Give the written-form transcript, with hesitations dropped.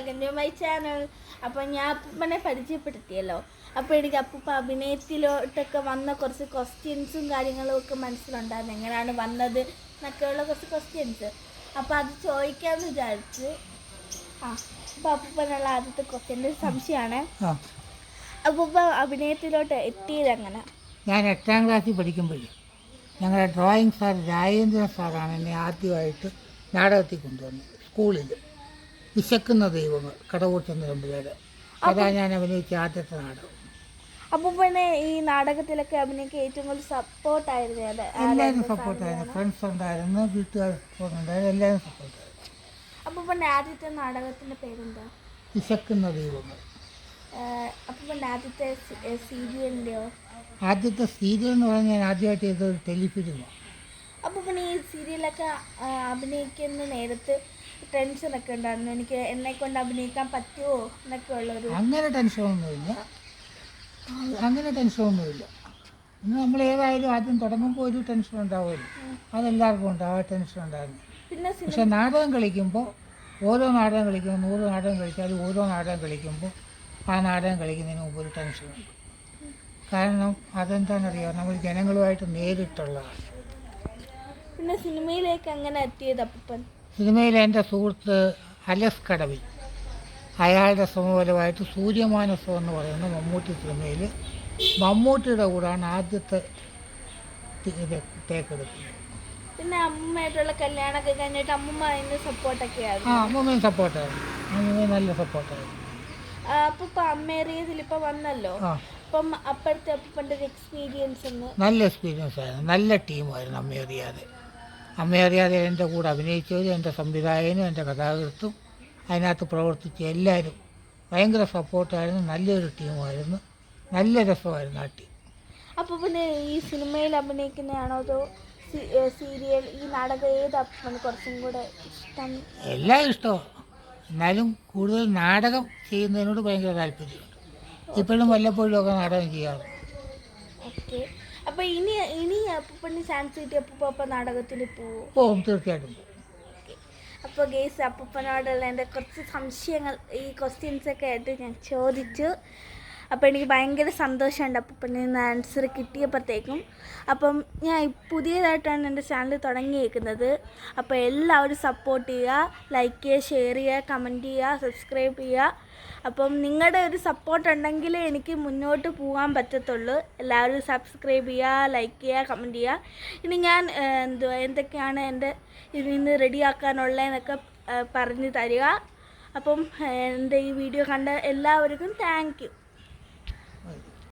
Back to my channel. അപ്പോൾ ഞാൻ അപ്പൂപ്പനെ പരിചയപ്പെടുത്തിയല്ലോ. അപ്പോൾ എനിക്ക് അപ്പൂപ്പ അഭിനയത്തിലോട്ടൊക്കെ വന്ന കുറച്ച് ക്വസ്റ്റ്യൻസും കാര്യങ്ങളും ഒക്കെ മനസ്സിലുണ്ടായിരുന്നു, എങ്ങനെയാണ് വന്നത് എന്നൊക്കെയുള്ള കുറച്ച് ക്വസ്റ്റ്യൻസ്. അപ്പോൾ അത് ചോദിക്കാമെന്ന് വിചാരിച്ച്. അപ്പോൾ അപ്പൂപ്പനുള്ള ആദ്യത്തെ ക്വസ്റ്റ്യൻ്റെ സംശയമാണ്, അപ്പൂപ്പ അഭിനയത്തിലോട്ട് എത്തിയത് എങ്ങനെ? ഞാൻ 8ാം ക്ലാസ്സിൽ പഠിക്കുമ്പോഴേ ഞങ്ങളുടെ ഡ്രോയിങ് സാർ രാജേന്ദ്രൻ സാറാണ് എന്നെ ആദ്യമായിട്ട് നാടകത്തിൽ കൊണ്ടുവന്നത്. സ്കൂളിൽ വിശക്കുന്ന ദൈവങ്ങൾ കടവൂർ ചന്ദ്രൻപിള്ളയുടെ അതാണ് ഞാൻ അഭിനയിച്ച ആദ്യത്തെ നാടകം. അപ്പോൾ പിന്നെ ഈ നാടകത്തിലൊക്കെ അഭിനയിക്കാൻ ഏറ്റവും കൂടുതൽ സപ്പോർട്ടായിരുന്നു? എല്ലാവരും സപ്പോർട്ടായിരുന്നു, ഫ്രണ്ട്സ് ഉണ്ടായിരുന്നു, വീട്ടുകാർ ഉണ്ടായിരുന്നു, എല്ലാവരും സപ്പോർട്ടായിരുന്നു. അപ്പോൾ പിന്നെ ആദ്യത്തെ നാടകത്തിൻ്റെ പേരെന്താ? വിശക്കുന്ന ദൈവങ്ങൾ. അപ്പോൾ പിന്നെ ആദ്യത്തെ സീരിയലിൻ്റെയോ? ആദ്യത്തെ സീരിയൽ എന്ന് പറഞ്ഞാൽ ഞാൻ ആദ്യമായിട്ട് ചെയ്തൊരു ടെലിഫിലിമാണ്. അപ്പോൾ പിന്നെ ഈ സീരിയലൊക്കെ അഭിനയിക്കുന്ന നേരത്ത് ടെൻഷനൊക്കെ ഉണ്ടായിരുന്നു, എനിക്ക് എന്നെക്കൊണ്ട് അഭിനയിക്കാൻ പറ്റുമോ എന്നൊക്കെ ഉള്ളൊരു? അങ്ങനെ ടെൻഷനൊന്നുമില്ല. ഇന്ന് നമ്മൾ ഏതായാലും ആദ്യം തുടങ്ങുമ്പോൾ ഒരു ടെൻഷൻ ഉണ്ടാവുമല്ലോ, അതെല്ലാവർക്കും ഉണ്ടാവും. ആ ടെൻഷൻ ഉണ്ടായിരുന്നു. പിന്നെ പക്ഷെ നാടകം കളിക്കുമ്പോൾ ഓരോ നാടകം കളിക്കുമ്പോൾ 100 നാടകം കളിച്ചാലും ഓരോ നാടകം കളിക്കുമ്പോൾ ആ നാടകം കളിക്കുന്നതിന് മുമ്പ് ഒരു ടെൻഷനുണ്ട്. കാരണം അതെന്താണെന്നറിയാം, നമ്മൾ ജനങ്ങളുമായിട്ട് നേരിട്ടുള്ളതാണ്. പിന്നെ സിനിമയിലേക്ക് എങ്ങനെ എത്തിയത് അപ്പൂപ്പൻ? സിനിമയിൽ എൻ്റെ സുഹൃത്ത് അലസ് കടവിൽ, അയാളുടെ സമൂലമായിട്ട് സൂര്യമാനസം എന്ന് പറയുന്ന മമ്മൂട്ടി സിനിമയിൽ മമ്മൂട്ടിയുടെ കൂടാണ് ആദ്യത്തെ ടേക്കെടുത്തത്. പിന്നെ അമ്മൂമ്മയായിട്ടുള്ള കല്യാണമൊക്കെ കഴിഞ്ഞിട്ട് അമ്മൂമ്മ അതിന് സപ്പോർട്ടൊക്കെ ആയിരുന്നു? അമ്മൂമ്മയും സപ്പോർട്ടായിരുന്നു, അമ്മൂമ്മയും നല്ല സപ്പോർട്ടായിരുന്നു. അപ്പോൾ ഇപ്പം അമ്മേറിയതിലിപ്പോൾ വന്നല്ലോ, അപ്പം അപ്പോഴത്തെ അപ്പൂപ്പൻ്റെ ഒരു എക്സ്പീരിയൻസ് ഒന്ന്? നല്ല എക്സ്പീരിയൻസ് ആയിരുന്നു, നല്ല ടീമായിരുന്നു അമ്മയറിയാതെ എൻ്റെ കൂടെ അഭിനയിച്ചവരും എൻ്റെ സംവിധായകനും എൻ്റെ കഥാകൃത്തും അതിനകത്ത് പ്രവർത്തിച്ച എല്ലാവരും ഭയങ്കര സപ്പോർട്ടായിരുന്നു. നല്ലൊരു ടീമായിരുന്നു, നല്ല രസമായിരുന്നു ആ ടീം. അപ്പോൾ പിന്നെ ഈ സിനിമയിൽ അഭിനയിക്കുന്നതാണോ അതോ സീരിയൽ, ഈ നാടകം ഏതാണ് കുറച്ചും കൂടെ ഇഷ്ടം? എല്ലാം ഇഷ്ടമാണ്, എന്നാലും കൂടുതൽ നാടകം ചെയ്യുന്നതിനോട് ഭയങ്കര താല്പര്യമുണ്ട്. ഇപ്പോഴും വല്ലപ്പോഴും ഒക്കെ നാടകം ചെയ്യാറുണ്ട്. ഓക്കെ. അപ്പോൾ ഇനി അപ്പൂപ്പന് ചാൻസ് കിട്ടി അപ്പൂപ്പ നാടകത്തിൽ പോകും? തീർച്ചയായിട്ടും. അപ്പോൾ ഗെയ്സ്, അപ്പൂപ്പനോടുള്ള എൻ്റെ കുറച്ച് സംശയങ്ങൾ ഈ ക്വസ്റ്റ്യൻസൊക്കെ ആയിട്ട് ഞാൻ ചോദിച്ചു. അപ്പോൾ എനിക്ക് ഭയങ്കര സന്തോഷമുണ്ട് അപ്പൂപ്പനിൽ നിന്ന് ആൻസർ കിട്ടിയപ്പോഴത്തേക്കും. അപ്പം ഞാൻ പുതിയതായിട്ടാണ് എൻ്റെ ചാനൽ തുടങ്ങിയേക്കുന്നത്. അപ്പോൾ എല്ലാവരും സപ്പോർട്ട് ചെയ്യുക, ലൈക്ക് ചെയ്യുക, ഷെയർ ചെയ്യുക, കമൻറ്റ് ചെയ്യുക, സബ്സ്ക്രൈബ് ചെയ്യുക. അപ്പം നിങ്ങളുടെ ഒരു സപ്പോർട്ട് ഉണ്ടെങ്കിൽ എനിക്ക് മുന്നോട്ട് പോകാൻ പറ്റത്തുള്ളൂ. എല്ലാവരും സബ്സ്ക്രൈബ് ചെയ്യുക, ലൈക്ക് ചെയ്യുക, കമൻറ്റ് ചെയ്യുക. ഇനി ഞാൻ എന്തൊക്കെയാണ് എൻ്റെ ഇതിൽ നിന്ന് റെഡിയാക്കാനുള്ളതെന്നൊക്കെ പറഞ്ഞു തരിക. അപ്പം എൻ്റെ ഈ വീഡിയോ കണ്ട എല്ലാവർക്കും താങ്ക് യു.